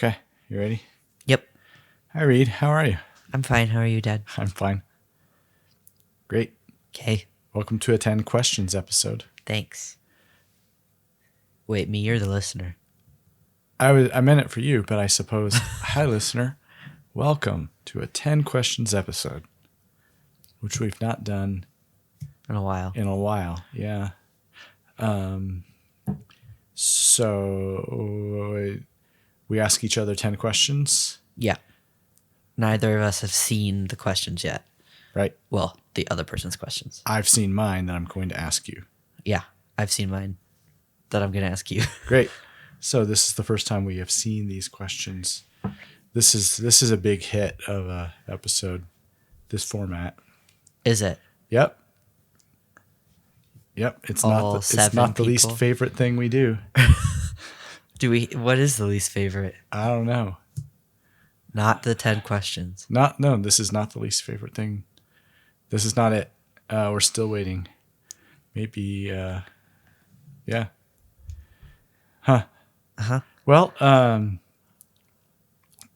Okay, you ready? Yep. Hi, Reed. How are you? I'm fine. How are you, Dad? I'm fine. Great. Okay. Welcome to a 10 questions episode. Thanks. Wait, me, you're the listener. I meant it for you, but I suppose, hi, listener. Welcome to a 10 questions episode, which we've not done In a while. Yeah. So we ask each other 10 questions, Yeah. Neither of us have seen the questions yet. right? Well, the other person's questions. I've seen mine that I'm going to ask you. Yeah. I've seen mine that I'm going to ask you. Great. So this is the first time we have seen these questions. This is a big hit of a episode, this format. Is it? Yep. It's not the least people? favorite thing we do. What is the least favorite? I don't know. Not the 10 questions. No, this is not the least favorite thing. This is not it. We're still waiting. Maybe, yeah. Huh. Uh-huh. Well,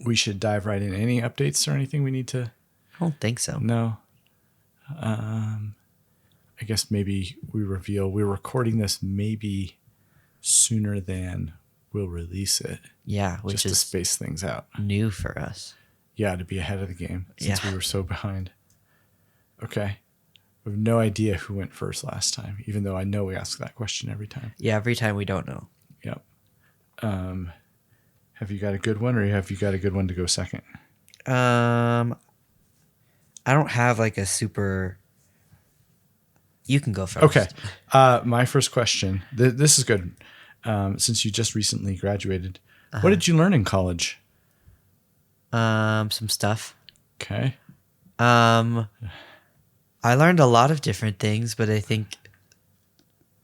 we should dive right in. Any updates or anything we need to? I don't think so. No. I guess maybe we're recording this maybe sooner than we'll release it. Yeah, which just is to space things out. new for us. Yeah, to be ahead of the game since Yeah. we were so behind. Okay. We have no idea who went first last time, even though I know we ask that question every time. Yeah, every time we don't know. Yep. Have you got a good one, or have you got a good one to go second? I don't have like a super... You can go first. Okay. My first question. This is good. Since you just recently graduated, what did you learn in college? Some stuff. Okay. I learned a lot of different things, but I think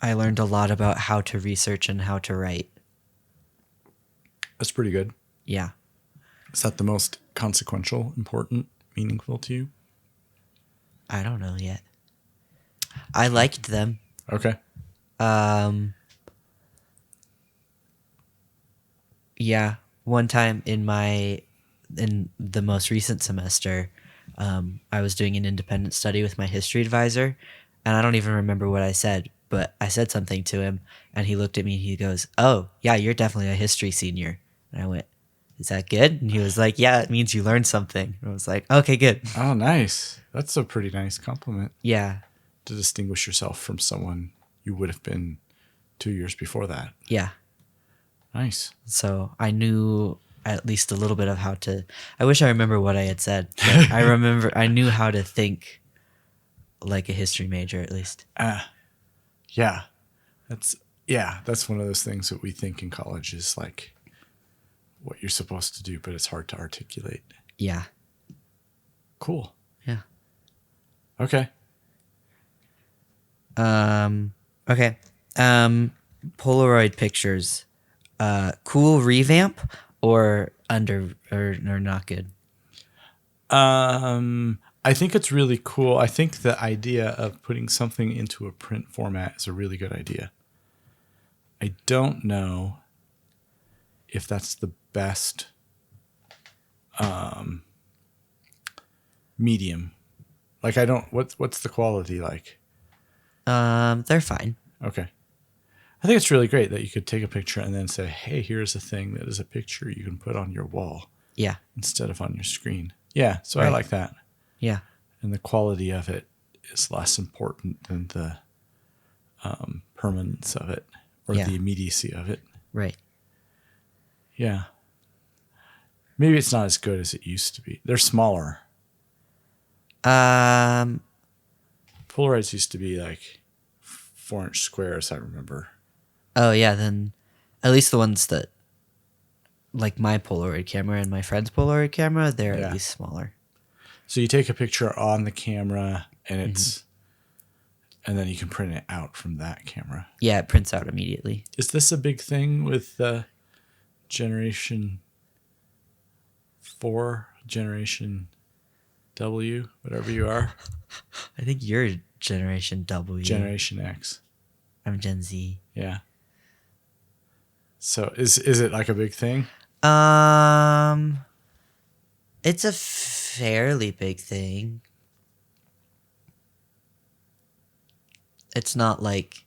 I learned a lot about how to research and how to write. That's pretty good. Yeah. Is that the most consequential, important, meaningful to you? I don't know yet. I liked them. Okay. Yeah. One time in the most recent semester, I was doing an independent study with my history advisor, and I don't even remember what I said, but I said something to him, and he looked at me and he goes, "Oh, yeah, you're definitely a history senior." And I went, "Is that good?" And he was like, "Yeah, it means you learned something." And I was like, "Okay, good." Oh, nice. That's a pretty nice compliment Yeah. to distinguish yourself from someone you would have been 2 years before that. Yeah. Nice. So I knew at least a little bit of how to... I wish I remember what I had said. But I knew how to think like a history major, at least. Yeah. That's one of those things that we think in college is like what you're supposed to do, but it's hard to articulate. Yeah. Cool. Yeah. Okay. Okay. Polaroid pictures. Cool revamp or not good? I think it's really cool. I think the idea of putting something into a print format is a really good idea. I don't know if that's the best medium. Like what's the quality like? They're fine. Okay. I think it's really great that you could take a picture and then say, "Hey, here's a thing that is a picture you can put on your wall." Yeah. Instead of on your screen. Yeah, so I Right. like that. Yeah. And the quality of it is less important than the permanence of it or Yeah. the immediacy of it. Right. Yeah. Maybe it's not as good as it used to be. They're smaller. Polaroids used to be like 4-inch squares, I remember. Oh yeah, then at least the ones that like my Polaroid camera and my friend's Polaroid camera, they're Yeah. at least smaller. So you take a picture on the camera and and then you can print it out from that camera. Yeah, it prints out immediately. Is this a big thing with Generation 4, Generation W, whatever you are? I think you're Generation W. Generation X. I'm Gen Z. Yeah. So is it like a big thing? It's a fairly big thing. It's not like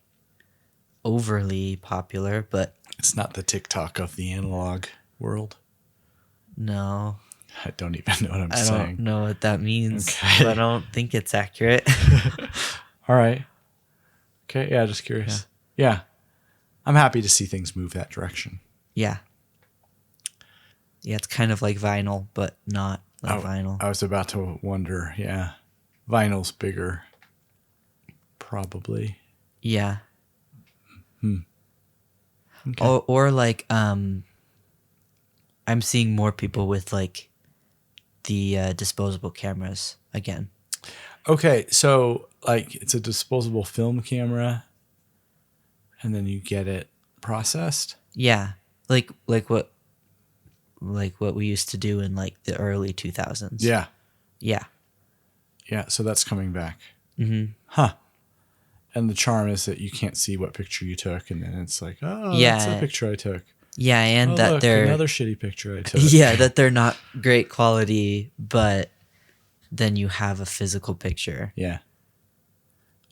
overly popular, but It's not the TikTok of the analog world. no. I don't even know what I'm I saying. don't know what that means. Okay. But I don't think it's accurate. All right. Okay. Yeah, just curious. Yeah. I'm happy to see things move that direction. Yeah. Yeah, it's kind of like vinyl, but not like vinyl. I was about to wonder. Yeah. Vinyl's bigger. Probably. Yeah. Okay. Or like I'm seeing more people with like the disposable cameras again. Okay. So, like, it's a disposable film camera, and then you get it processed. Yeah. Like what we used to do in like the early 2000s. Yeah. Yeah. Yeah. So that's coming back. Mhm. Huh. And the charm is that you can't see what picture you took, and then it's like, oh, Yeah. that's a picture I took. Yeah, and Oh, that look, they're another shitty picture I took. yeah, that they're not great quality, but then you have a physical picture. Yeah.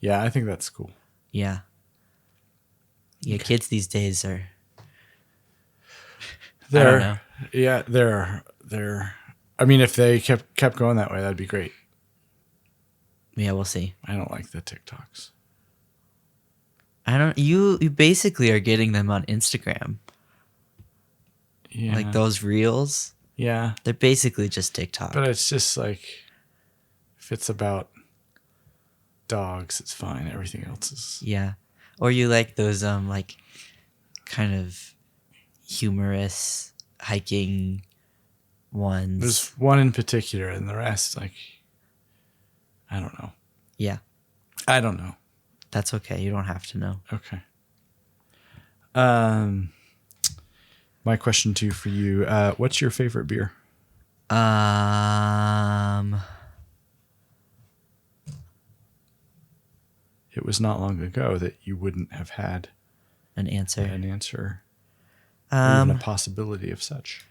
Yeah, I think that's cool. Yeah. Yeah, Okay. kids these days are They're, I don't know. Yeah, they're. I mean, if they kept going that way, that'd be great. Yeah, we'll see. I don't like the TikToks. I don't you basically are getting them on Instagram. Yeah. Like those reels, Yeah, they're basically just TikTok. but it's just like, if it's about dogs, it's fine. Everything else is. Yeah. Or you like those like kind of humorous hiking ones. There's one in particular, and the rest, like, I don't know. Yeah. I don't know. That's okay. You don't have to know. Okay. My question for you, what's your favorite beer? It was not long ago that you wouldn't have had An answer. an answer, or even a possibility of such.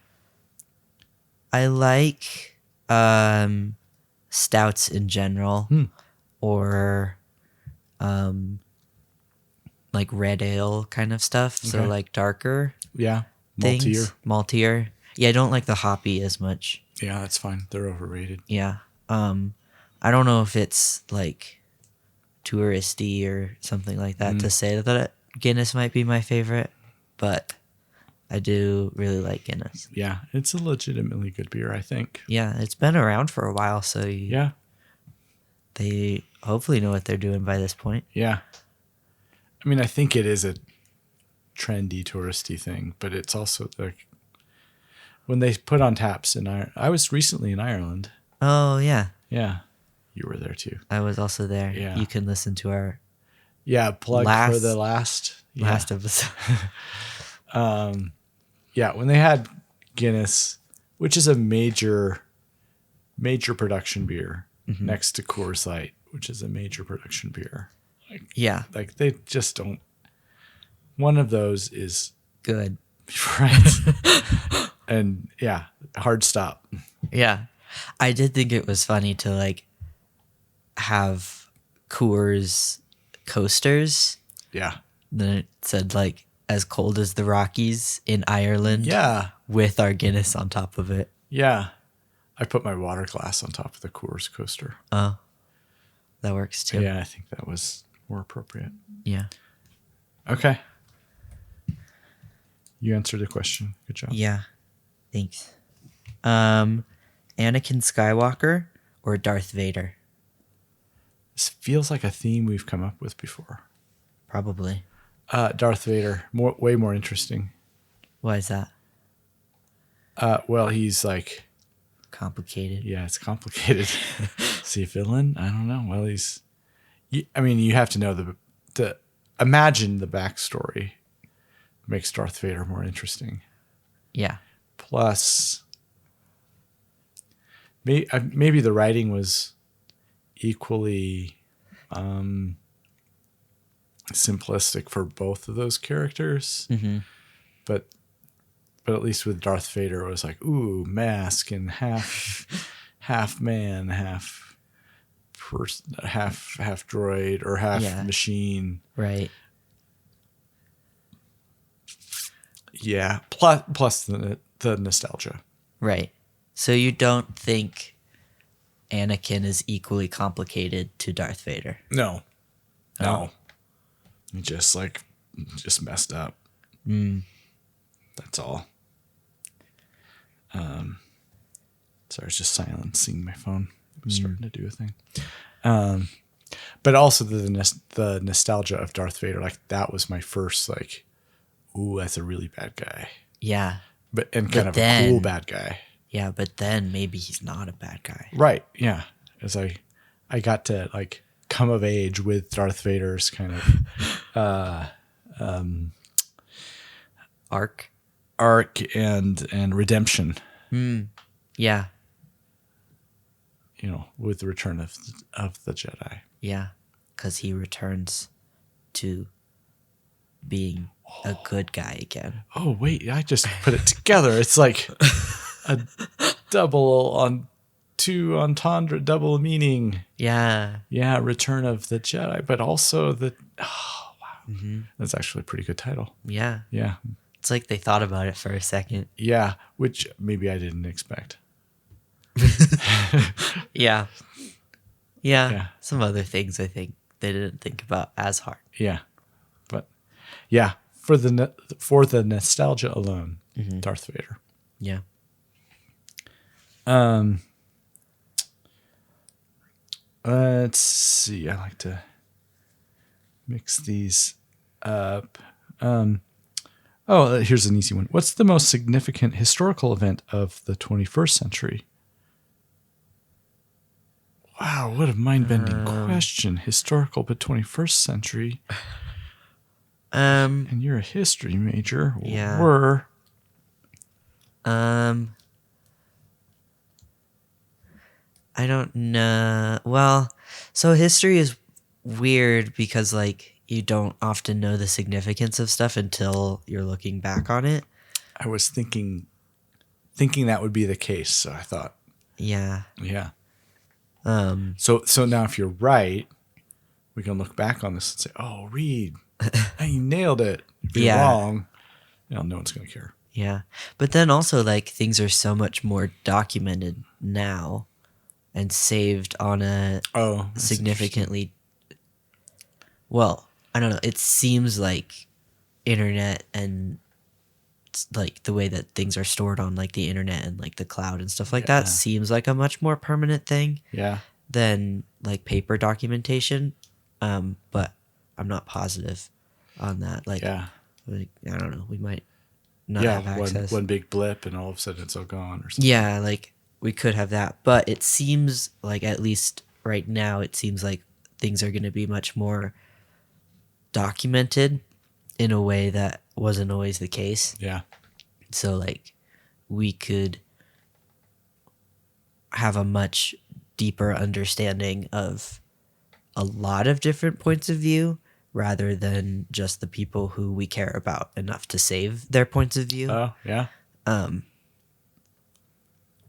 I like stouts in general, or like red ale kind of stuff. So Okay. like darker Yeah, things, maltier. Yeah, I don't like the hoppy as much. Yeah, that's fine. They're overrated. Yeah. I don't know if it's like touristy or something like that to say that Guinness might be my favorite, but I do really like Guinness. Yeah, it's a legitimately good beer, I think. Yeah, it's been around for a while, so Yeah, they hopefully know what they're doing by this point. yeah. I mean, I think it is a trendy, touristy thing, but it's also like when they put on taps in Ireland. I was recently in Ireland. Oh, yeah. Yeah, you were there too. I was also there. Yeah. You can listen to our Yeah, plug for Last- the last episode. Yeah, when they had Guinness, which is a major production beer, next to Coors Light, which is a major production beer. Yeah, Like they just don't. One of those is good. right, and yeah, hard stop. Yeah. I did think it was funny to like have Coors coasters. Yeah, Then it said like as cold as the Rockies in Ireland. yeah, With our Guinness on top of it. yeah. I put my water glass on top of the Coors coaster. Oh, that works too. Yeah, I think that was more appropriate. Yeah. Okay, you answered the question. Good job. Yeah. Thanks. Anakin Skywalker or Darth Vader? This feels like a theme we've come up with before. Probably. Darth Vader, way more interesting. Why is that? Well, he's like, Complicated. yeah, it's complicated. Is he a villain? I don't know. Well, I mean, you have to know imagine the backstory makes Darth Vader more interesting. Yeah. Plus, maybe the writing was equally simplistic for both of those characters, but But at least with Darth Vader, it was like, ooh, mask and half man, half person, half droid or half machine. Right. Yeah. Plus the nostalgia. Right. So you don't think Anakin is equally complicated to Darth Vader? No. Oh. No. He just messed up. That's all. Sorry, I was just silencing my phone. It was starting to do a thing. But also the nostalgia of Darth Vader, like that was my first like, ooh, that's a really bad guy. Yeah. But kind of a cool bad guy. Yeah, but then maybe he's not a bad guy. Right. Yeah. As I got to like come of age with Darth Vader's kind of Arc and redemption. Yeah. With the return of the Jedi. Yeah. Because he returns to being a good guy again. Oh, wait. I just put it together. It's like a double on two entendre, double meaning. Yeah. Yeah. Return of the Jedi, but also wow. Mm-hmm. That's actually a pretty good title. Yeah. Yeah. It's like they thought about it for a second. Yeah. Which maybe I didn't expect. Yeah. Some other things I think they didn't think about as hard. Yeah. But yeah, for the nostalgia alone, Darth Vader. Yeah. Let's see. I like to mix these up. Here's an easy one. What's the most significant historical event of the 21st century? Wow, what a mind-bending question. Historical but 21st century. And you're a history major. Yeah. Were. I don't know. Well, so history is weird because like you don't often know the significance of stuff until you're looking back on it. I was thinking that would be the case, so I thought. Yeah. Yeah. So now if you're right, we can look back on this and say, "Oh, Reed, you nailed it." If you're wrong, no one's going to care. Yeah. But then also like things are so much more documented now and saved on a significantly, well, I don't know. It seems like internet and like the way that things are stored on like the internet and like the cloud and stuff like that seems like a much more permanent thing than like paper documentation. But I'm not positive on that. Like I don't know. We might not have access. One big blip and all of a sudden it's all gone or something. Yeah, like we could have that, but it seems like at least right now it seems like things are going to be much more documented in a way that wasn't always the case. Yeah. So like we could have a much deeper understanding of a lot of different points of view rather than just the people who we care about enough to save their points of view. Oh, yeah.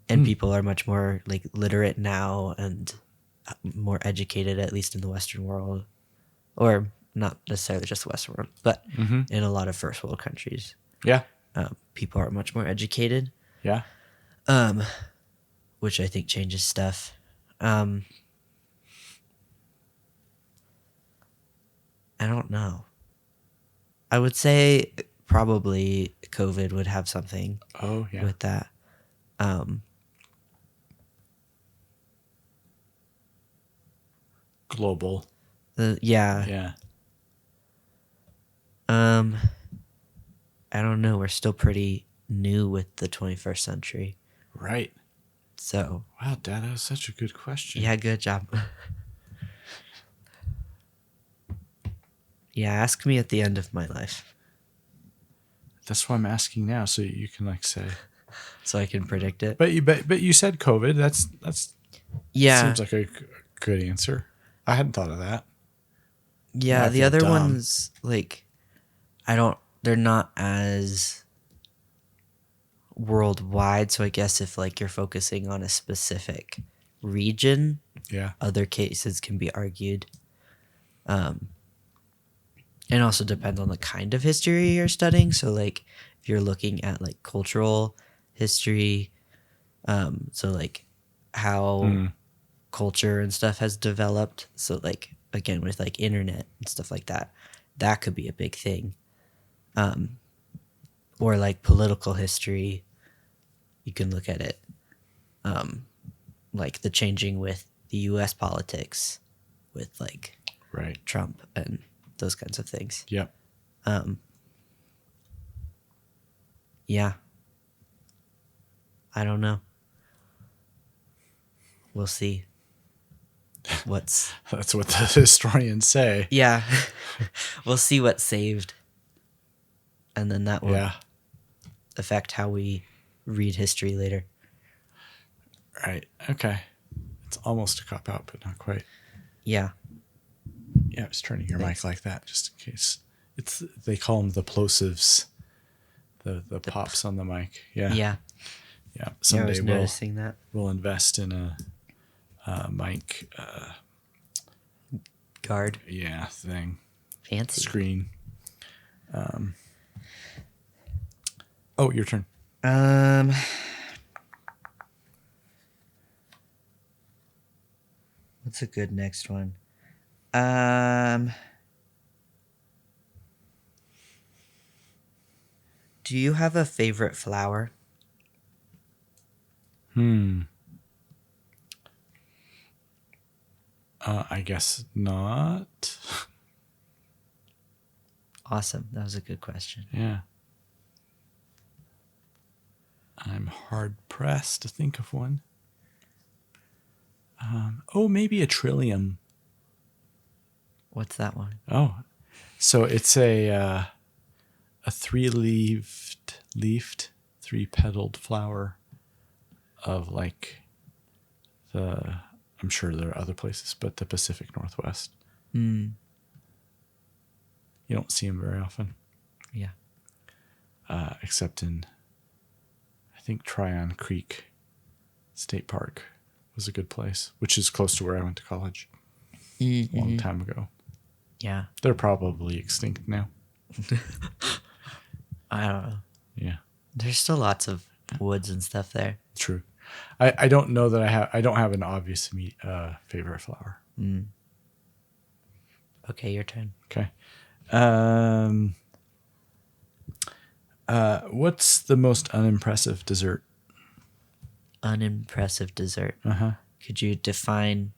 And people are much more like literate now and more educated, at least in the Western world, or not necessarily just the Western world, but in a lot of first world countries. Yeah. People are much more educated. Yeah. Which I think changes stuff. I don't know. I would say probably COVID would have something with that. Global. Yeah. Yeah. I don't know. We're still pretty new with the 21st century. Right. So. Wow, Dad, that was such a good question. Yeah, good job. Yeah, ask me at the end of my life. That's why I'm asking now, so you can like say. So I can predict it. But you said COVID. That's seems like a good answer. I hadn't thought of that. Yeah, the other ones like they're not as worldwide. So I guess if like you're focusing on a specific region, Yeah. other cases can be argued. And also depends on the kind of history you're studying. So like if you're looking at like cultural history, so like how culture and stuff has developed. So like again with like internet and stuff like that, that could be a big thing. Or like political history, you can look at it. Like the changing with the US politics with like Right. Trump and those kinds of things. Yep. Yeah. I don't know. We'll see. What's That's what the historians say. yeah. We'll see what's saved. And then that will Yeah. affect how we read history later. Right. Okay. It's almost a cop out, but not quite. Yeah. Yeah, I was turning your Thanks. mic like that just in case. They call them the plosives, the pops on the mic. Yeah. Yeah. Yeah. Yeah, I Someday was we'll noticing that. invest in a mic. Guard. Yeah, thing. Fancy. Screen. Oh, your turn. What's a good next one? Do you have a favorite flower? I guess not. Awesome. That was a good question. Yeah. I'm hard pressed to think of one. Maybe a trillium. What's that one? Oh, so it's a three-leafed, three-petaled flower of like I'm sure there are other places, but the Pacific Northwest. You don't see them very often. Yeah. Except in, I think Tryon Creek State Park was a good place, which is close to where I went to college a long time ago. Yeah. They're probably extinct now. I don't know. Yeah, There's still lots of woods and stuff there. true. I don't know that I don't have an obvious favorite flower. Okay, your turn. Okay. What's the most unimpressive dessert? Unimpressive dessert. Could you define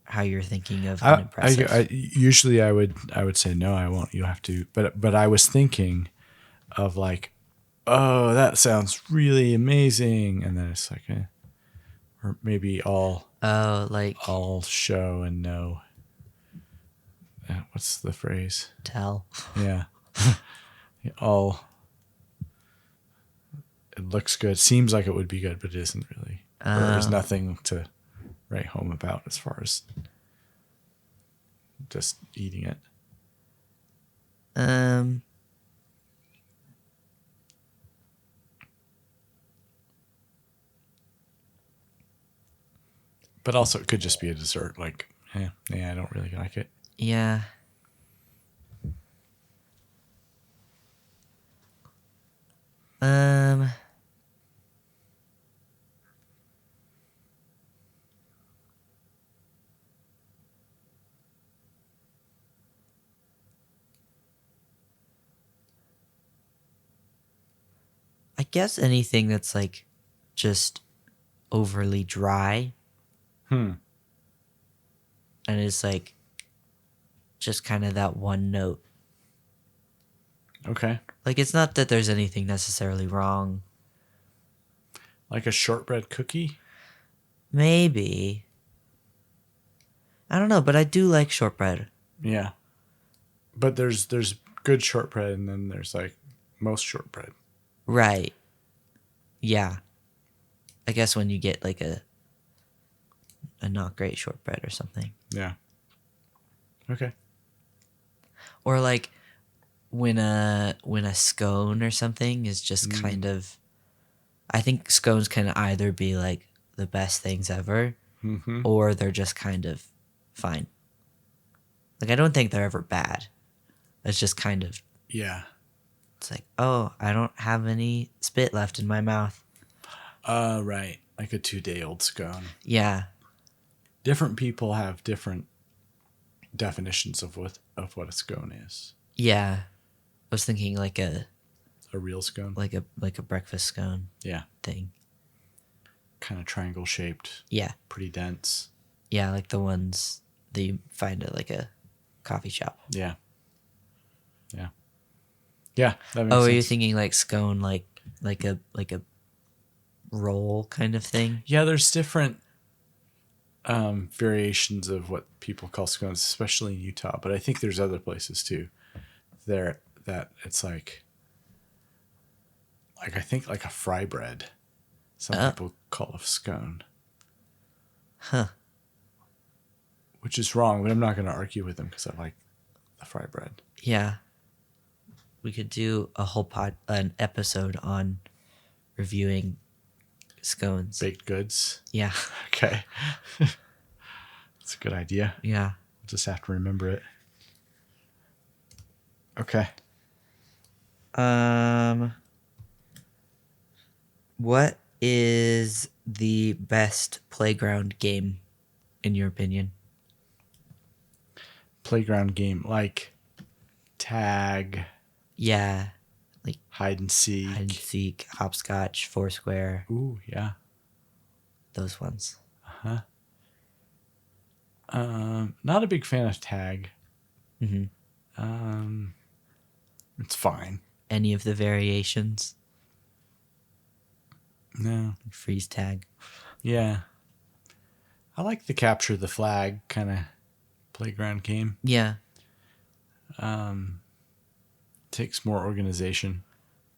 how you're thinking of I unimpressive? usually I would say no, I won't. You have to. But I was thinking of like, oh, that sounds really amazing, and then it's like, or maybe all show and no. What's the phrase? Tell. Yeah. All. It looks good. Seems like it would be good, but it isn't really. Or there's nothing to write home about as far as just eating it. But also it could just be a dessert. Like, I don't really like it. Yeah. I guess anything that's like just overly dry. And it's like just kind of that one note. Okay. Like it's not that there's anything necessarily wrong. Like a shortbread cookie? Maybe. I don't know, but I do like shortbread. Yeah. But there's good shortbread and then there's like most shortbread. Right. Yeah. I guess when you get like a not great shortbread or something. Yeah. Okay. Or like when a scone or something is just kind of I think scones can either be like the best things ever, or they're just kind of fine. Like, I don't think they're ever bad. It's just kind of, Yeah. it's like, oh, I don't have any spit left in my mouth. Right. Like a 2-day-old scone. Yeah. Different people have different definitions of what a scone is. Yeah. I was thinking like A real scone. like a breakfast scone Yeah. thing. Kind of triangle shaped. Yeah. Pretty dense. Yeah, like the ones that you find at like a coffee shop. Yeah. Yeah. Yeah. That makes Oh, sense. are you thinking like scone, like a roll kind of thing? Yeah, there's different variations of what people call scones, especially in Utah. But I think there's other places too. There that it's like I think like a fry bread. Some people call a scone. Huh. Which is wrong, but I'm not going to argue with them because I like the fry bread. Yeah. We could do a whole an episode on reviewing scones. Baked goods. Yeah. Okay. That's a good idea. Yeah. We'll just have to remember it. Okay. What is the best playground game in your opinion? Playground game like tag, Yeah. hide and seek. Hide and seek, hopscotch, foursquare, Ooh, yeah. those ones. Not a big fan of tag. Mm-hmm. It's fine. Any of the variations? No. Freeze tag. Yeah. I like the capture the flag kind of playground game. Yeah. Takes more organization.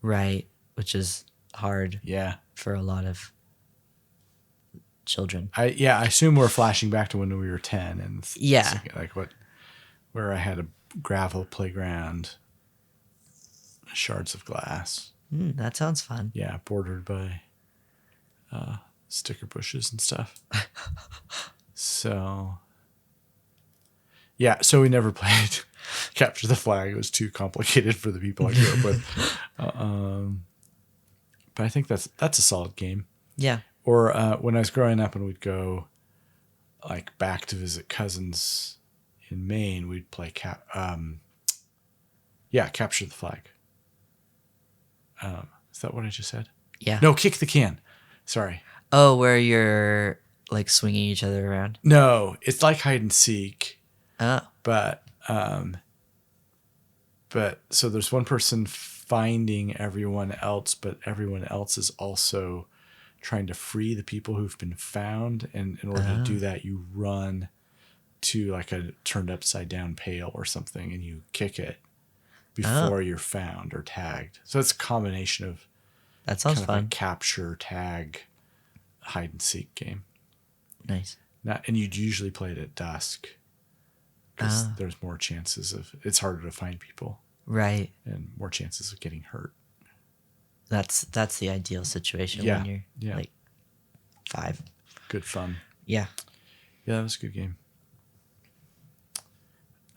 Right. Which is hard Yeah. for a lot of children. I assume we're flashing back to when we were 10 and Yeah. thinking, like where I had a gravel playground, shards of glass. That sounds fun. Yeah, bordered by sticker bushes and stuff. So we never played capture the flag. It was too complicated for the people I grew up with. But I think that's a solid game. Yeah. Or when I was growing up and we'd go like back to visit cousins in Maine, we'd play capture the flag. Is that what I just said? Yeah. No, kick the can. Sorry. Oh, where you're like swinging each other around? No, it's like hide and seek, Oh. but so there's one person finding everyone else, but everyone else is also trying to free the people who've been found. And in order to do that, you run to like a turned upside down pail or something and you kick it before you're found or tagged. So it's a combination of That sounds kind of fun. a capture, tag, hide and seek game. Nice. And you'd usually play it at dusk because there's more chances it's harder to find people Right. and more chances of getting hurt. That's the ideal situation Yeah, when you're yeah. like 5. Good fun. Yeah. Yeah, that was a good game.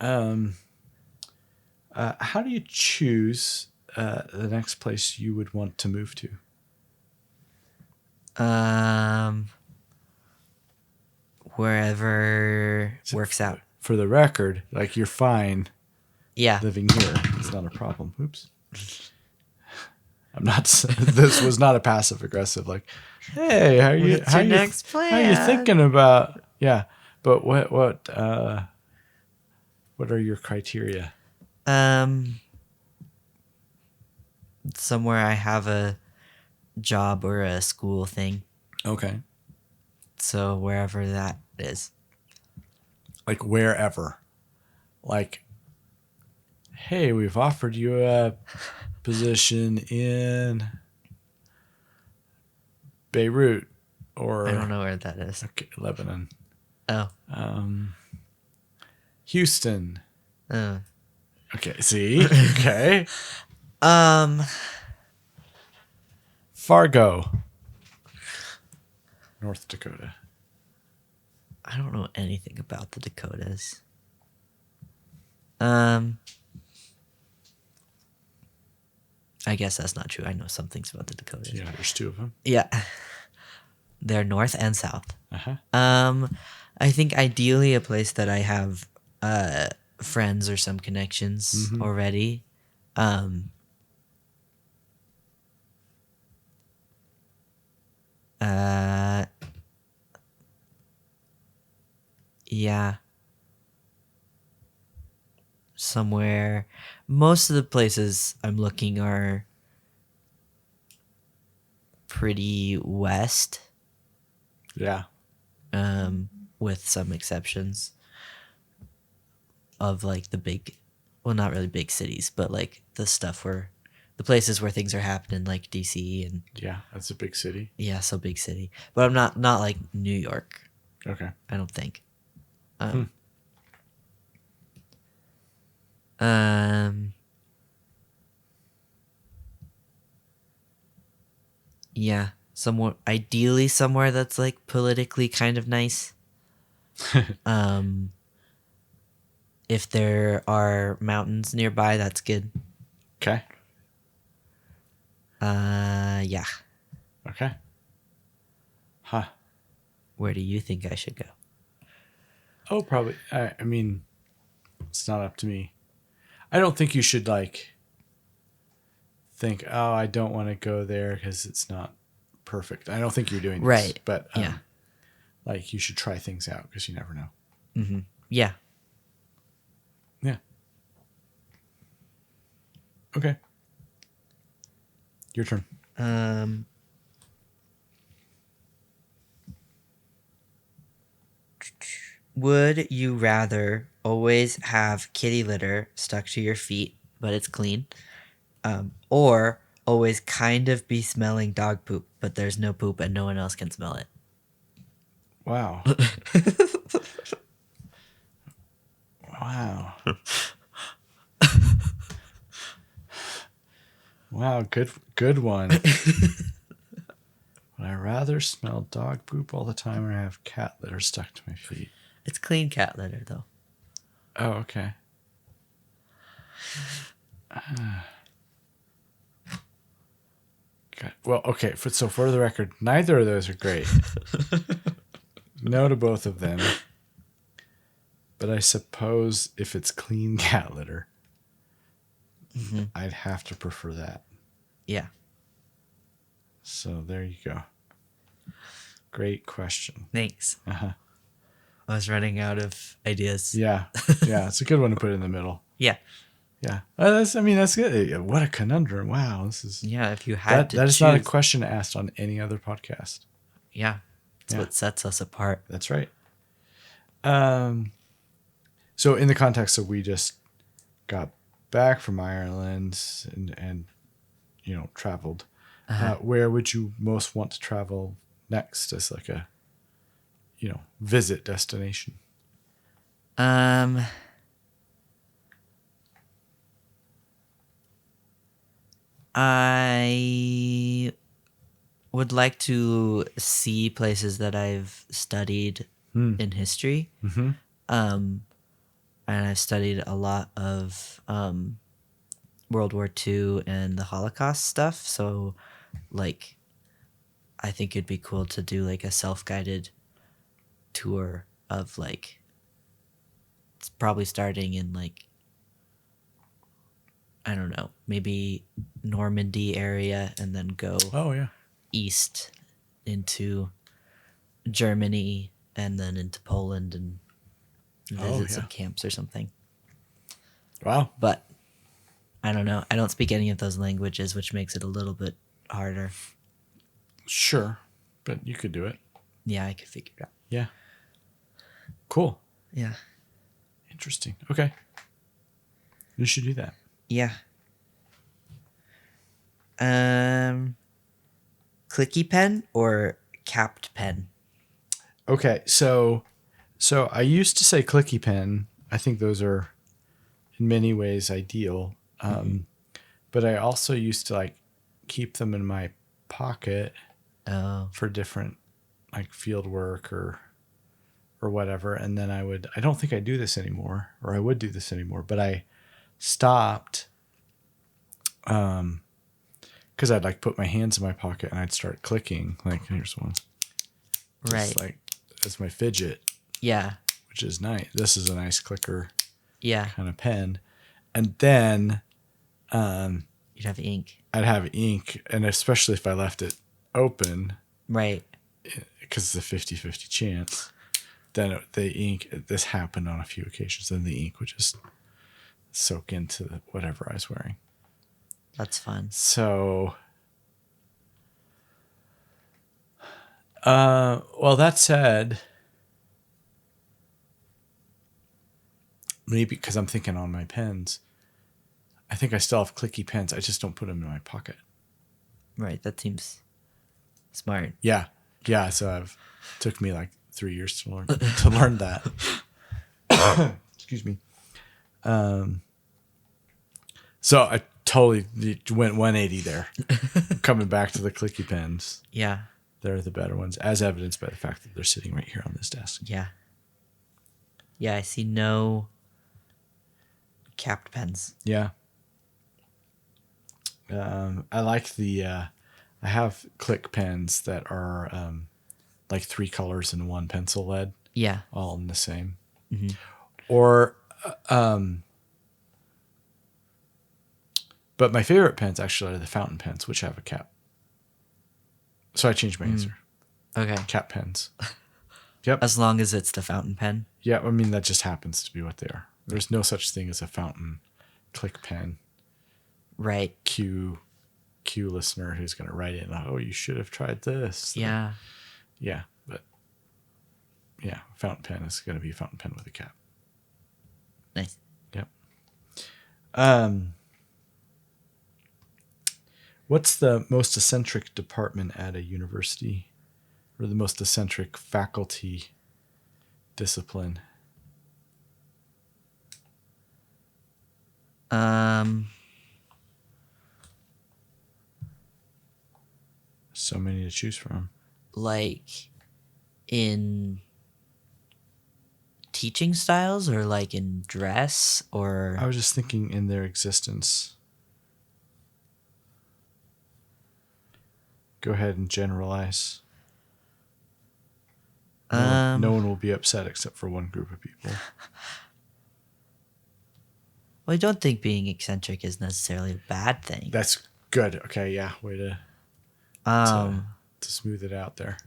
How do you choose the next place you would want to move to? Wherever works out. For the record, like you're fine Yeah. living here. It's not a problem. Oops. I'm not. This was not a passive aggressive. Like, hey, how are you? What's your next How are you plan? thinking about? Yeah, but what are your criteria? Somewhere I have a job or a school thing. Okay, So wherever that is. like wherever, like, hey, we've offered you a position in Beirut or I don't know where that is. okay, Lebanon, Oh. Houston. Oh. Okay, see, okay, Um. Fargo. North Dakota. I don't know anything about the Dakotas. I guess that's not true. I know some things about the Dakotas. Yeah, there's two of them. Yeah. They're north and south. Uh-huh. I think ideally a place that I have friends or some connections already. Yeah. Somewhere. Most of the places I'm looking are pretty west, Yeah. with some exceptions of like the big, well, not really big cities, but like the places where things are happening, like DC and Yeah, that's a big city. yeah, so big city. But I'm not like New York. Okay. I don't think. Yeah, somewhere ideally somewhere that's like politically kind of nice. If there are mountains nearby, that's good. Okay. Yeah. Okay. Huh. Where do you think I should go? Oh, probably. I mean, it's not up to me. I don't think you should like think, oh, I don't want to go there because it's not perfect. I don't think you're doing this. Right. But Yeah. like you should try things out because you never know. Yeah. Yeah. Okay. Your turn. Would you rather always have kitty litter stuck to your feet, but it's clean, or always kind of be smelling dog poop, but there's no poop and no one else can smell it? Wow. Wow. Wow, good one. Would I rather smell dog poop all the time or have cat litter stuck to my feet? It's clean cat litter, though. Oh, okay. God. Well, okay. So for the record, neither of those are great. No to both of them. But I suppose if it's clean cat litter, I'd have to prefer that. Yeah. So there you go. Great question. Thanks. Uh-huh. I was running out of ideas. Yeah. Yeah. It's a good one to put in the middle. Yeah. Yeah. That's good. Yeah, what a conundrum. Wow. This is. Yeah. If you had to That is choose, not a question asked on any other podcast. yeah, it's Yeah. what sets us apart. That's right. So in the context of we just got back from Ireland and traveled, where would you most want to travel next as like a, visit destination? I would like to see places that I've studied in history. And I've studied a lot of World War II and the Holocaust stuff. So, like, I think it'd be cool to do like a self-guided tour of like, it's probably starting in like, I don't know, maybe Normandy area and then go Oh yeah. east into Germany and then into Poland and visit some camps or something. Wow. But I don't know. I don't speak any of those languages, which makes it a little bit harder. Sure. But you could do it. Yeah, I could figure it out. Yeah. Cool. Yeah. Interesting. Okay. You should do that. Yeah. Clicky pen or capped pen? Okay. So I used to say clicky pen. I think those are in many ways ideal. But I also used to like keep them in my pocket Oh. for different like field work or whatever. And then I don't think I do this anymore, or I would do this anymore, but I stopped because I'd like put my hands in my pocket and I'd start clicking. Like, here's one. Right. Just like, that's my fidget, Yeah. which is nice. This is a nice clicker Yeah. kind of pen. And then You'd have ink. I'd have ink, and especially if I left it open, Right. because it's a 50-50 chance, then the ink, this happened on a few occasions, then the ink would just soak into whatever I was wearing. That's fun. So, well, that said, maybe because I'm thinking on my pens, I think I still have clicky pens. I just don't put them in my pocket. Right. That seems smart. Yeah. Yeah. So took me like 3 years to learn that. Excuse me. So I totally went 180 there. Coming back to the clicky pens. Yeah. They're the better ones, as evidenced by the fact that they're sitting right here on this desk. Yeah. Yeah, I see no capped pens. Yeah. I like I have click pens that are like 3 colors in one pencil lead. Yeah. All in the same. Mm-hmm. Or, but my favorite pens actually are the fountain pens, which have a cap. So I changed my answer. Okay. Cap pens. Yep. As long as it's the fountain pen. Yeah, I mean, that just happens to be what they are. There's no such thing as a fountain click pen. Right. Q listener who's going to write in, oh, you should have tried this. Yeah. Yeah, but yeah, fountain pen is going to be a fountain pen with a cap. Nice. Yep. What's the most eccentric department at a university, or the most eccentric faculty discipline? So many to choose from. Like in teaching styles, or like in dress, or I was just thinking in their existence. Go ahead and generalize. No one will be upset except for one group of people. Well, I don't think being eccentric is necessarily a bad thing. That's good. Okay, yeah, way to smooth it out there.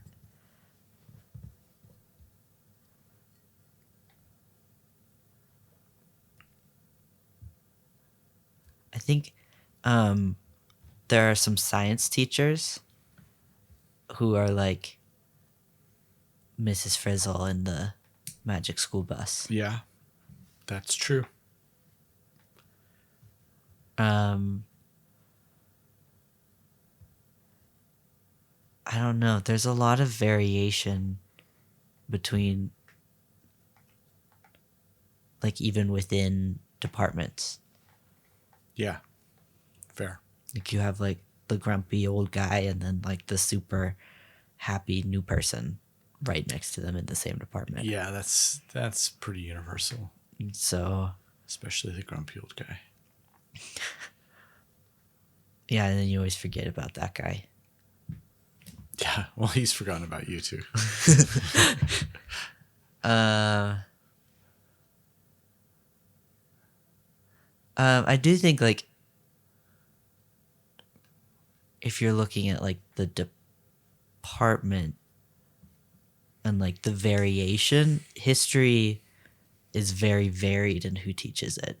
I think there are some science teachers who are like Mrs. Frizzle in the Magic School Bus. Yeah, that's true. I don't know. There's a lot of variation between, like, even within departments. Yeah, fair. Like, you have like the grumpy old guy and then like the super happy new person right next to them in the same department. Yeah, that's pretty universal. So, especially the grumpy old guy. yeah, and then you always forget about that guy. Yeah, well, he's forgotten about you too. I do think, like, if you're looking at like the department and like the variation, history is very varied in who teaches it.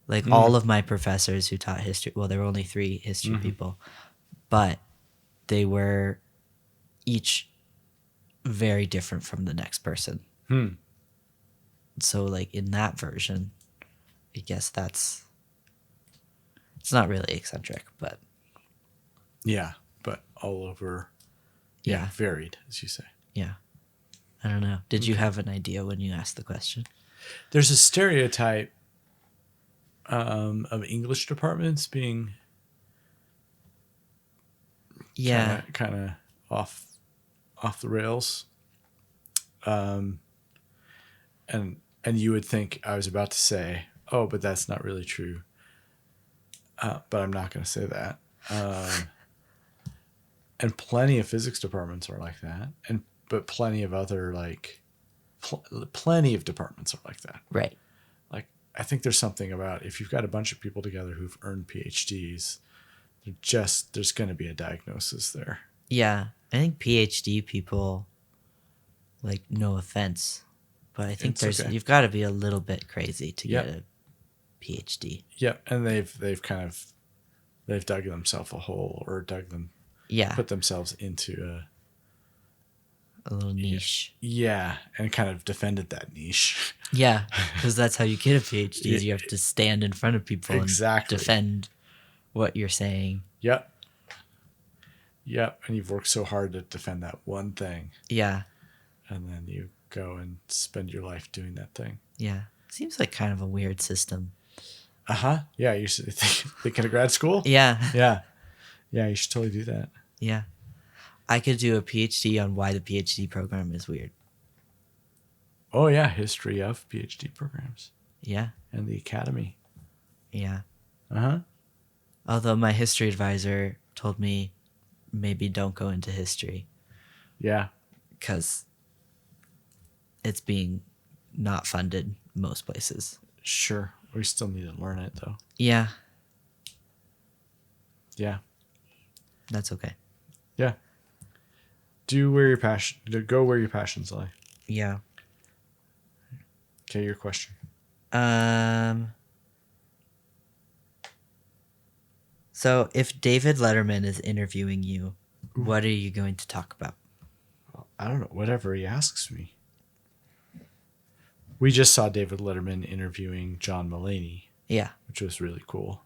Like all of my professors who taught history, well, there were only 3 history people, but they were each very different from the next person. So like in that version, I guess it's not really eccentric, but Yeah, but all over. Yeah, varied, as you say. Yeah. I don't know. Did you have an idea when you asked the question? There's a stereotype of English departments being kind of off the rails. And you would think I was about to say, oh, but that's not really true. But I'm not going to say that. And plenty of physics departments are like that. But plenty of other plenty of departments are like that. Right. Like, I think there's something about if you've got a bunch of people together who've earned PhDs, there's going to be a diagnosis there. Yeah. I think PhD people, like, no offense, but I think you've got to be a little bit crazy to get a PhD. Yep. And they've dug themselves a hole or put themselves into a little niche. Yeah. And kind of defended that niche. Yeah. Because that's how you get a PhD is you have to stand in front of people and defend what you're saying. Yep. And you've worked so hard to defend that one thing. Yeah. And then you go and spend your life doing that thing. Yeah. Seems like kind of a weird system. Yeah. You should thinking of grad school? Yeah. Yeah. Yeah. You should totally do that. Yeah. I could do a PhD on why the PhD program is weird. Oh, yeah. History of PhD programs. Yeah. And the academy. Yeah. Although my history advisor told me maybe don't go into history. Yeah. Because it's being not funded most places. Sure. We still need to learn it, though. Yeah. Yeah. That's okay. Yeah. Go where your passions lie. Yeah. Okay, your question. So if David Letterman is interviewing you, what are you going to talk about? Well, I don't know. Whatever he asks me. We just saw David Letterman interviewing John Mulaney. Yeah. Which was really cool.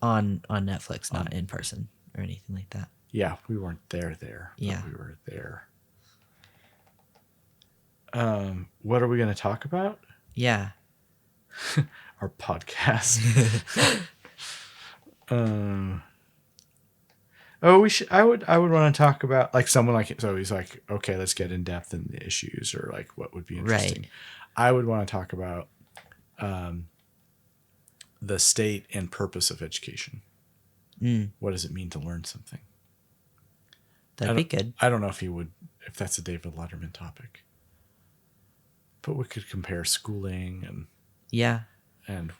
On Netflix, not in person or anything like that. Yeah, we weren't there. Yeah. We were there. What are we going to talk about? Yeah. Our podcast. I would want to talk about like someone like, so he's like, okay, let's get in depth in the issues or like what would be interesting. Right. I would want to talk about the state and purpose of education. What does it mean to learn something? That'd be good. I don't know if that's a David Letterman topic, but we could compare schooling and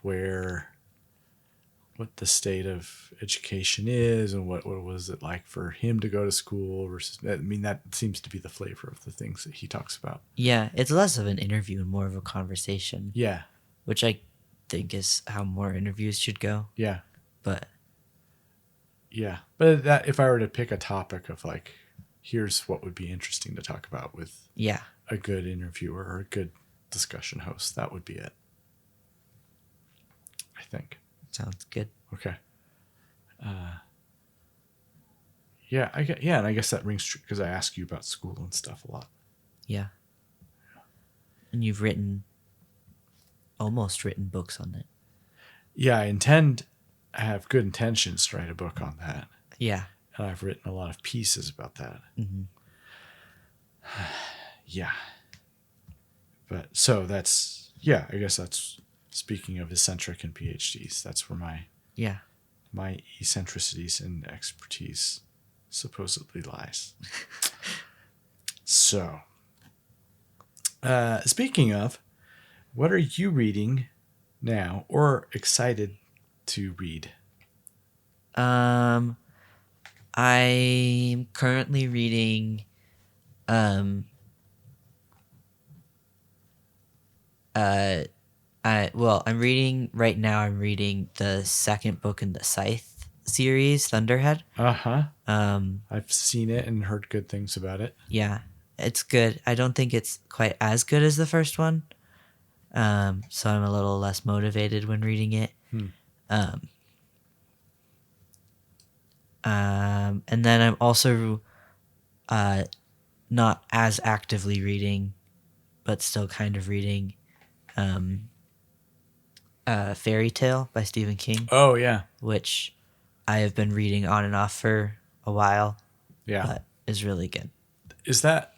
what the state of education is and what was it like for him to go to school versus, I mean, that seems to be the flavor of the things that he talks about. Yeah. It's less of an interview and more of a conversation. Yeah. Which I think is how more interviews should go. Yeah. But that if I were to pick a topic of like, here's what would be interesting to talk about with a good interviewer or a good discussion host, that would be it. I think. Sounds good. Okay. And I guess that rings true because I ask you about school and stuff a lot. Yeah. And you've almost written books on it. Yeah, I have good intentions to write a book on that. Yeah. And I've written a lot of pieces about that. Mm-hmm. Yeah. But so I guess that's speaking of eccentric and PhDs. That's where my eccentricities and expertise supposedly lies. So, speaking of, what are you reading now or excited to read? I'm currently reading I'm reading right now. I'm reading the second book in the Scythe series, Thunderhead. I've seen it and heard good things about it. Yeah, it's good. I don't think it's quite as good as the first one. So I'm a little less motivated when reading it. And then I'm also not as actively reading, but still kind of reading Fairy Tale by Stephen King. Oh, yeah. Which I have been reading on and off for a while. Yeah. But is really good. Is that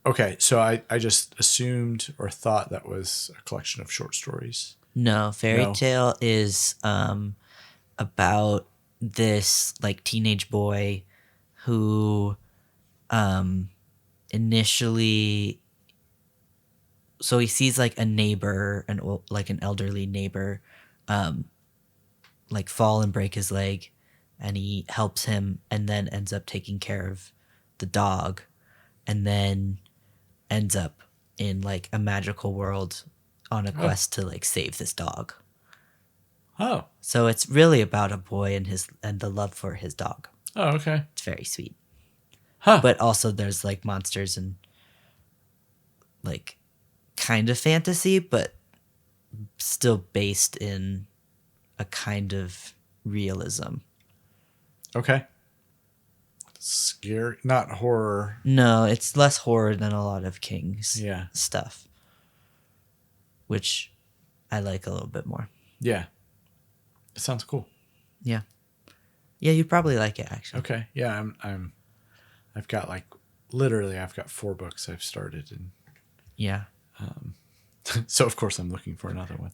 Okay, so I just assumed or thought that was a collection of short stories. No, Fairy No. Tale is about this like teenage boy who initially, so he sees like a neighbor, like an elderly neighbor, like fall and break his leg, and he helps him, and then ends up taking care of the dog, and then ends up in like a magical world on a quest to like save this dog. Oh. So it's really about a boy and the love for his dog. Oh, okay. It's very sweet. Huh. But also there's like monsters and like kind of fantasy, but still based in a kind of realism. Okay. Scary, not horror. No, it's less horror than a lot of King's Yeah. stuff, which I like a little bit more. Yeah. It sounds cool. Yeah. Yeah, you'd probably like it actually. Okay. Yeah, I've got literally 4 books I've started, and Yeah. so of course I'm looking for another one.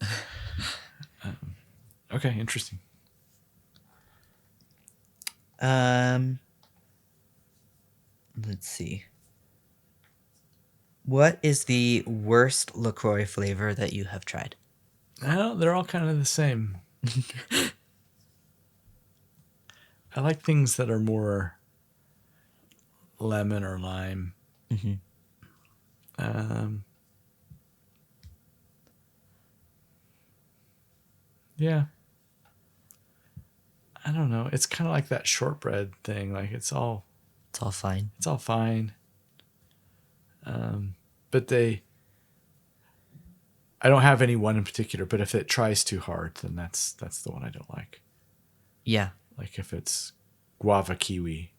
Okay, interesting. Let's see. What is the worst LaCroix flavor that you have tried? Well, they're all kind of the same. I like things that are more lemon or lime. Mm-hmm. Yeah. I don't know. It's kind of like that shortbread thing. Like it's all fine. It's all fine. But I don't have any one in particular, but if it tries too hard, then that's the one I don't like. Yeah. Like if it's guava kiwi,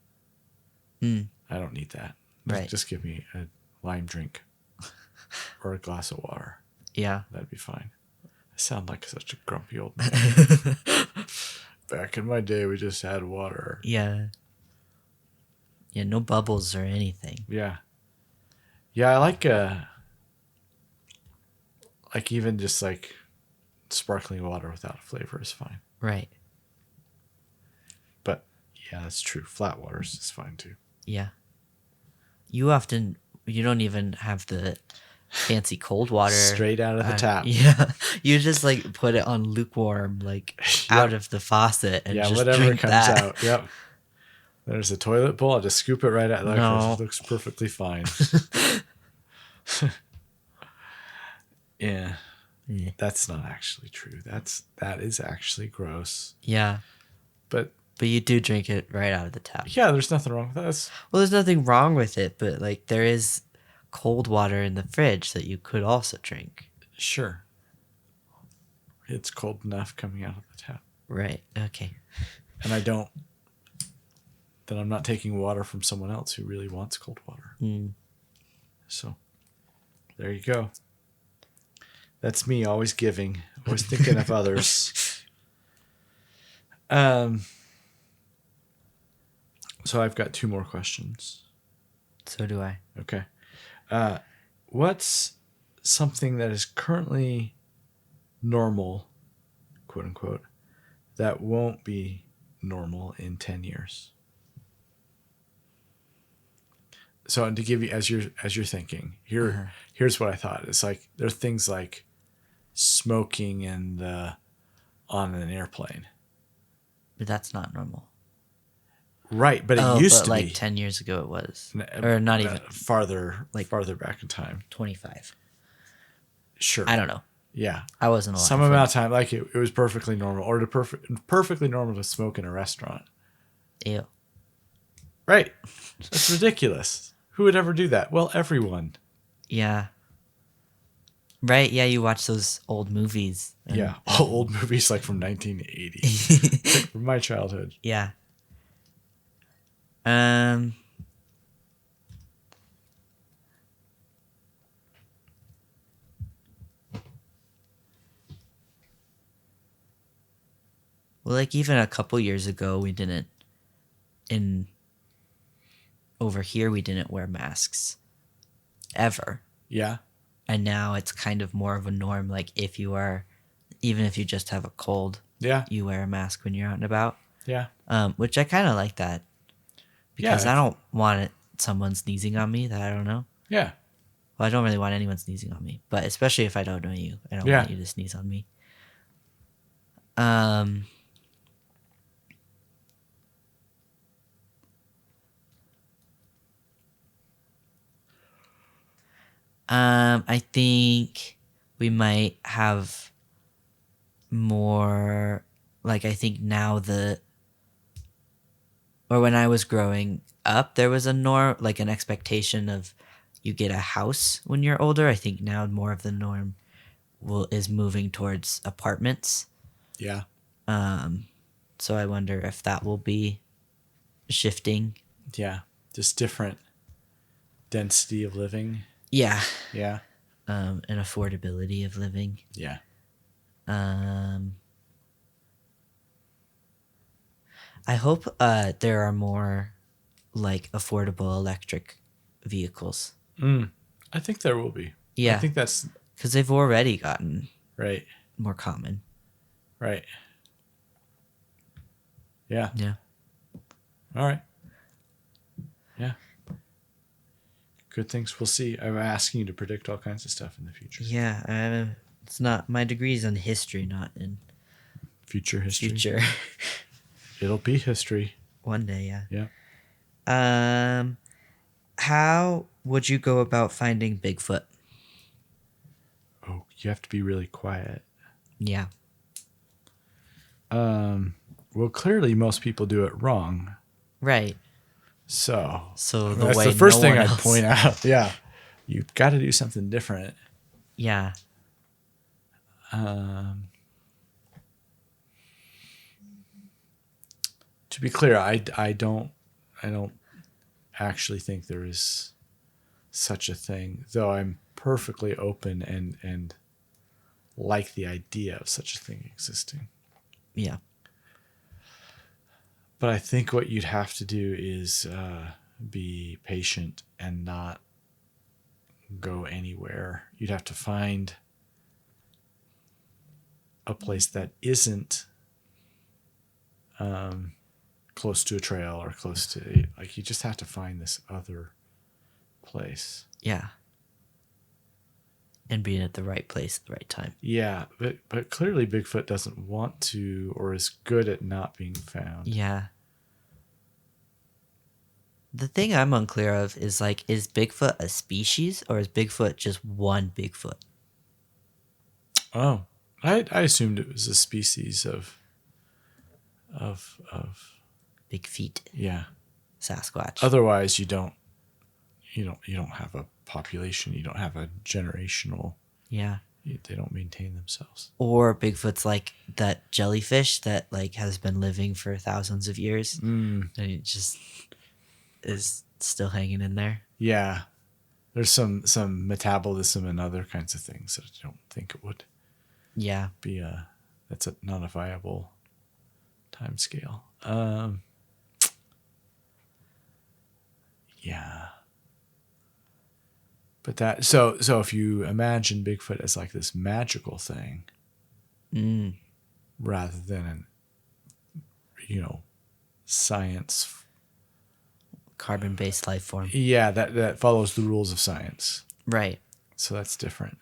Mm. I don't need that. Right. Just give me a lime drink or a glass of water. Yeah. That'd be fine. I sound like such a grumpy old man. Back in my day, we just had water. Yeah. Yeah, no bubbles or anything. Yeah. Yeah, I like even just like sparkling water without a flavor is fine. Right. But yeah, that's true. Flat waters is fine too. Yeah. You don't even have the fancy cold water. Straight out of the tap. Yeah. You just like put it on lukewarm, like out of the faucet and just whatever drink comes that. out. Yep. There's a toilet bowl. I'll just scoop it right out. No. It looks perfectly fine. Yeah. Yeah. That's not actually true. That is actually gross. Yeah. But you do drink it right out of the tap. yeah, there's nothing wrong with that. Well, there's nothing wrong with it, but like there is cold water in the fridge that you could also drink. Sure. It's cold enough coming out of the tap. Right. Okay. And then I'm not taking water from someone else who really wants cold water. Mm. So there you go. That's me, always giving, always thinking of others. So I've got 2 more questions. So do I. Okay. What's something that is currently normal, quote unquote, that won't be normal in 10 years? So to give you, as you're thinking, here's what I thought. It's like there are things like smoking on an airplane. But that's not normal. Right, but it used to like be 10 years ago it was. Or not even. farther back in time. 25. Sure. I don't know. Yeah. I wasn't alive. Some amount of time, like it was perfectly normal, or perfectly normal to smoke in a restaurant. Ew. Right. That's ridiculous. Who would ever do that? Well, everyone. Yeah. Right, yeah, you watch those old movies. Yeah, old movies like from 1980, like from my childhood. Yeah. Well, like even a couple years ago, over here we didn't wear masks. ever. Yeah. And now it's kind of more of a norm. Like even if you just have a cold, Yeah. you wear a mask when you're out and about. Yeah. Which I kind of like that because Yeah. I don't want someone sneezing on me that I don't know. Yeah. Well, I don't really want anyone sneezing on me, but especially if I don't know you, I don't Yeah. want you to sneeze on me. Um, I think we might have more. Like I think now or when I was growing up, there was a norm, like an expectation of you get a house when you're older. I think now more of the norm is moving towards apartments. Yeah. So I wonder if that will be shifting. Yeah. Just different density of living. Yeah. Yeah. And affordability of living. Yeah. I hope there are more like affordable electric vehicles. I think there will be. Yeah. I think that's Because they've already gotten right. more common. Right. Yeah. Yeah. All right. Yeah. Good things. We'll see. I'm asking you to predict all kinds of stuff in the future. Yeah. It's not, my degree's in history, not in Future history. future. It'll be history. One day, yeah. Yeah. How would you go about finding Bigfoot? Oh, you have to be really quiet. Yeah. Well, clearly most people do it wrong. Right. So That's the first thing I'd point out. Yeah. You've got to do something different. Yeah. To be clear, I don't actually think there is such a thing, though I'm perfectly open and like the idea of such a thing existing. Yeah. But I think what you'd have to do is be patient and not go anywhere. You'd have to find a place that isn't close to a trail or close to, like, you just have to find this other place. Yeah. And being at the right place at the right time. Yeah, but clearly Bigfoot doesn't want to or is good at not being found. Yeah. The thing I'm unclear of is like, is Bigfoot a species or is Bigfoot just one Bigfoot? Oh, I assumed it was a species of Big feet. yeah. Sasquatch. Otherwise, you don't have a population. You don't have a generational. Yeah. They don't maintain themselves. Or Bigfoot's like that jellyfish that like has been living for thousands of years and it just is still hanging in there. Yeah, there's some metabolism and other kinds of things that I don't think it would. Yeah. Be that's not a viable time scale. Yeah. But that so if you imagine Bigfoot as like this magical thing, rather than science, Carbon-based life form. yeah, that follows the rules of science. Right. So that's different.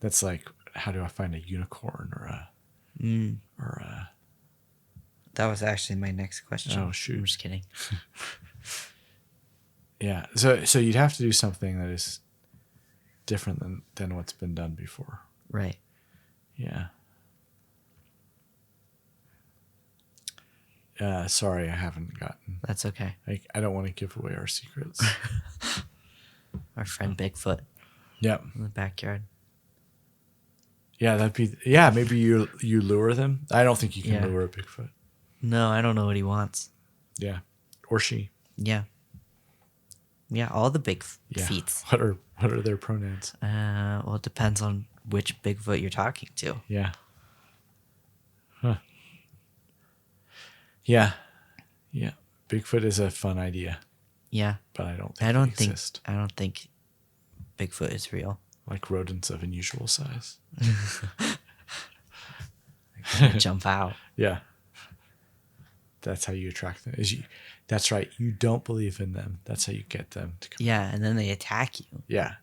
That's like, how do I find a unicorn or a That was actually my next question. Oh, shoot. I'm just kidding. yeah. So you'd have to do something that is different than what's been done before. Right. Yeah. Sorry, I haven't gotten. That's okay. I don't want to give away our secrets. Our friend Bigfoot Yep. in the backyard. Yeah, that'd be. Yeah, maybe you lure them. I don't think you can Yeah. lure a Bigfoot. No, I don't know what he wants. Yeah, or she. Yeah. Yeah, all the big Yeah. feets. What are their pronouns? Well, it depends on which Bigfoot you're talking to. Yeah. Huh. Yeah. Yeah. Bigfoot is a fun idea, Yeah. but I don't think I they don't exist. think Bigfoot is real. Like rodents of unusual size. Jump out. Yeah. That's how you attract them. That's right. You don't believe in them. That's how you get them to come. Yeah, and then they attack you. Yeah.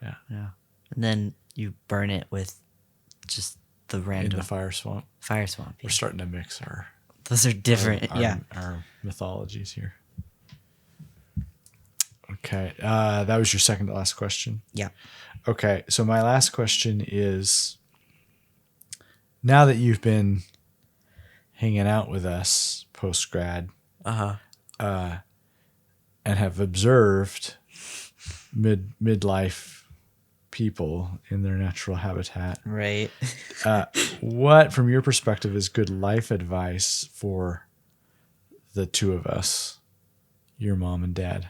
Yeah. And then you burn it with just the random In the fire swamp. fire swamp. Yeah. We're starting to mix our Those are different. our mythologies here. Okay. That was your second to last question. Yeah. Okay. So my last question is, now that you've been hanging out with us post grad, and have observed midlife people in their natural habitat, Right. what, from your perspective, is good life advice for the two of us, your mom and dad?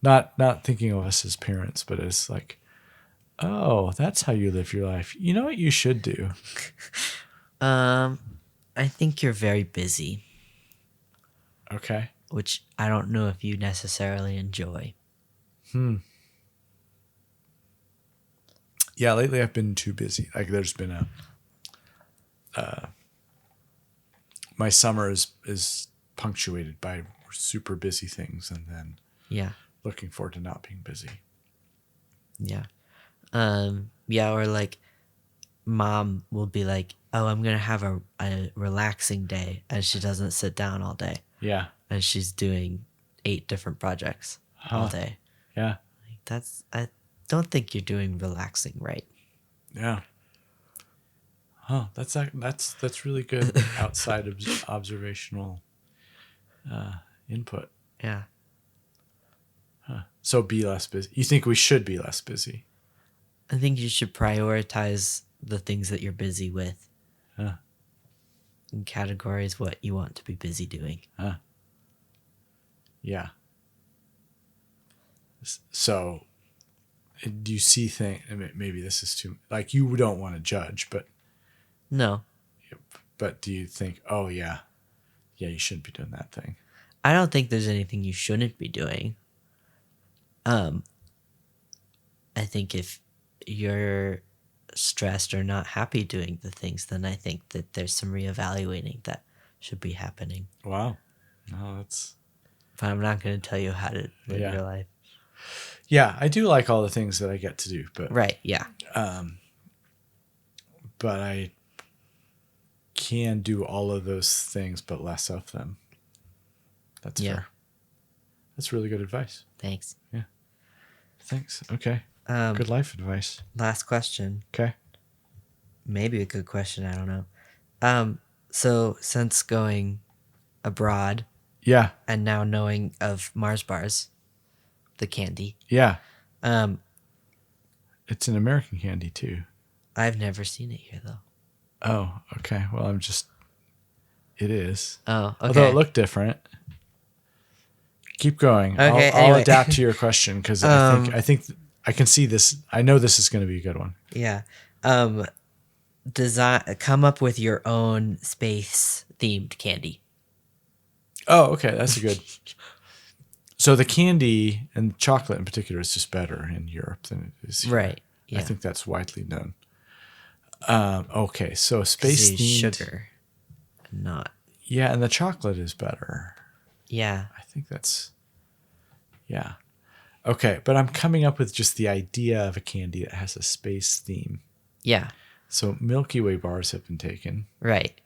Not thinking of us as parents, but as like, oh, that's how you live your life. You know what you should do? I think you're very busy, Okay. which I don't know if you necessarily enjoy. Yeah, lately I've been too busy. Like there's been my summer is punctuated by super busy things, and then Yeah. looking forward to not being busy. Yeah. Yeah, or like mom will be like, oh, I'm going to have a relaxing day. And she doesn't sit down all day. Yeah. And she's doing 8 different projects all day. Yeah. Like I don't think you're doing relaxing right. Yeah. Huh. That's really good outside observational input. Yeah. Huh. So be less busy. You think we should be less busy? I think you should prioritize the things that you're busy with. Huh. And categorize what you want to be busy doing. Huh. Yeah. So, do you see things? Maybe this is too, like, you don't want to judge, but No. do you think, oh yeah, you shouldn't be doing that thing? I don't think there's anything you shouldn't be doing. I think if you're stressed or not happy doing the things, then I think that there's some reevaluating that should be happening. Wow. No, that's. But I'm not going to tell you how to live Yeah. your life. Yeah, I do like all the things that I get to do, but Right, yeah. but I can do all of those things, but less of them. That's fair. That's really good advice. Thanks. Yeah. Thanks. Okay. Good life advice. Last question. Okay. Maybe a good question, I don't know. So since going abroad Yeah. and now knowing of Mars bars, the candy, Yeah. It's an American candy too. I've never seen it here though. Oh, okay. Well, it is. Oh, okay. Although it looked different. Keep going. Okay, I'll anyway. adapt to your question because I think I can see this. I know this is going to be a good one. Yeah. Come up with your own space themed candy. Oh, okay. That's a good. So the candy and chocolate in particular is just better in Europe than it is here. Right. Yeah. I think that's widely known. Okay. So space It's themed sugar, not. Yeah, and the chocolate is better. Yeah. I think that's. Yeah. Okay, but I'm coming up with just the idea of a candy that has a space theme. Yeah. So Milky Way bars have been taken. Right.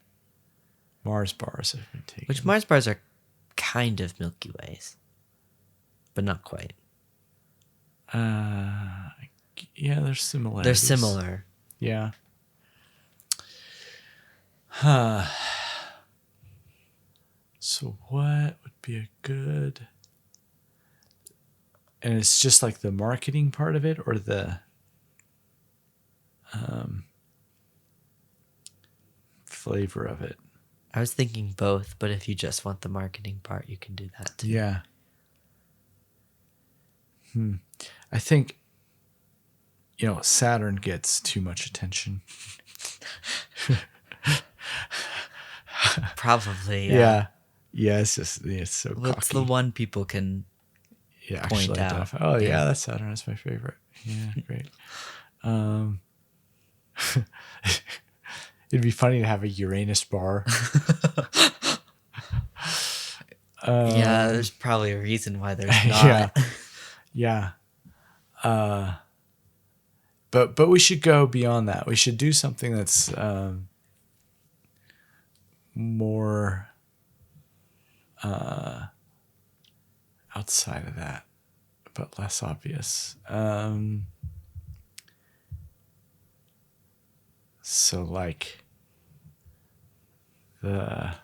Mars bars have been taken. Which Mars bars are kind of Milky Ways, but not quite. Yeah, they're similar. They're similar. Yeah. Huh. So what would be a good... And it's just like the marketing part of it or the flavor of it? I was thinking both, but if you just want the marketing part, you can do that too. Yeah. I think, Saturn gets too much attention. Probably. Yeah. Yeah, it's so Well, cocky. it's the one people can Yeah, point actually out. identify. Oh yeah, that's Saturn. That's my favorite. Yeah, great. It'd be funny to have a Uranus bar. Yeah, there's probably a reason why there's not. Yeah. Yeah. But we should go beyond that. We should do something that's more outside of that, but less obvious. So like the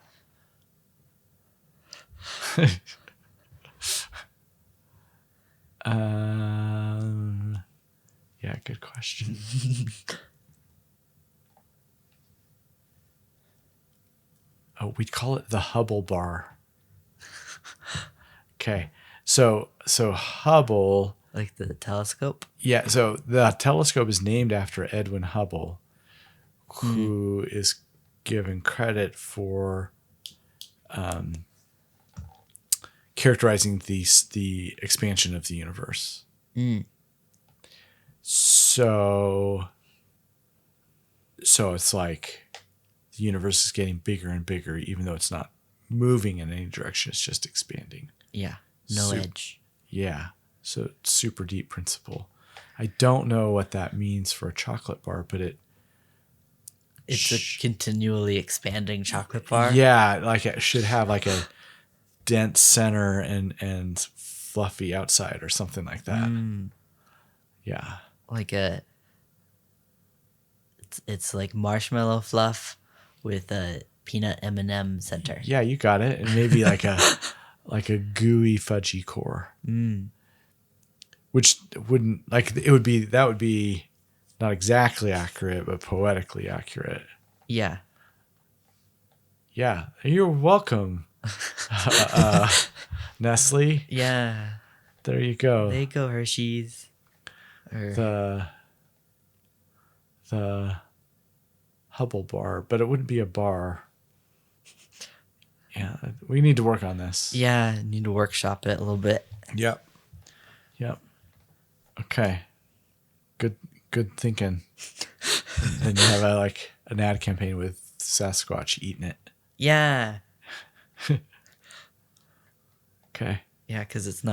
yeah, good question. Oh, we'd call it the Hubble bar. Okay. So Hubble, Like the telescope. yeah, so the telescope is named after Edwin Hubble, who is given credit for characterizing the expansion of the universe. So it's like the universe is getting bigger and bigger, even though it's not moving in any direction. It's just expanding. Yeah, no edge. Yeah. So it's super deep principle. I don't know what that means for a chocolate bar, but It's a continually expanding chocolate bar. yeah, like it should have like a dense center and fluffy outside or something like that. Yeah. Like it's like marshmallow fluff with a peanut M&M center. Yeah, you got it. And maybe like a gooey fudgy core. Which wouldn't that would be not exactly accurate, but poetically accurate. Yeah. Yeah. You're welcome. Nestle. Yeah. There you go. There you go, Hershey's. The Hubble bar, but it wouldn't be a bar. Yeah, we need to work on this. Yeah, need to workshop it a little bit. Yep. Okay. Good thinking. Then you have an ad campaign with Sasquatch eating it. Yeah. Okay. Yeah, because it's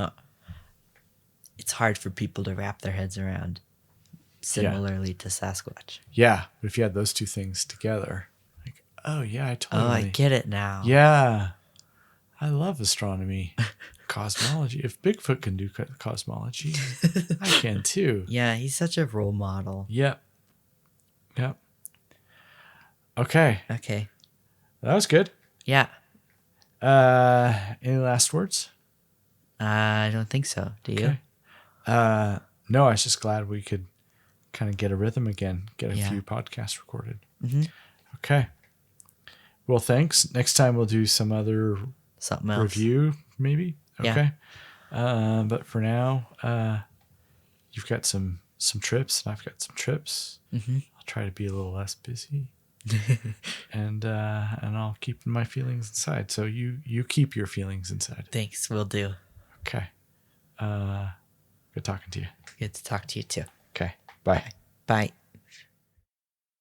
hard for people to wrap their heads around, similarly to Sasquatch. Yeah, but if you had those two things together, like, oh yeah, I totally. Oh, I get it now. Yeah, I love astronomy, cosmology. If Bigfoot can do cosmology, I can too. Yeah, he's such a role model. Yep. Okay, Okay. that was good. Yeah. Any last words? I don't think so. Do you? Okay. No, I was just glad we could kind of get a rhythm again, get a few podcasts recorded. Mm-hmm. Okay. Well, thanks. Next time we'll do some other Something else. review, maybe. Yeah. Okay. But for now, you've got some trips and I've got some trips. Mm-hmm. I'll try to be a little less busy. and I'll keep my feelings inside. So you keep your feelings inside. Thanks, will do. Okay. Good talking to you. Good to talk to you too. Okay. Bye. Bye.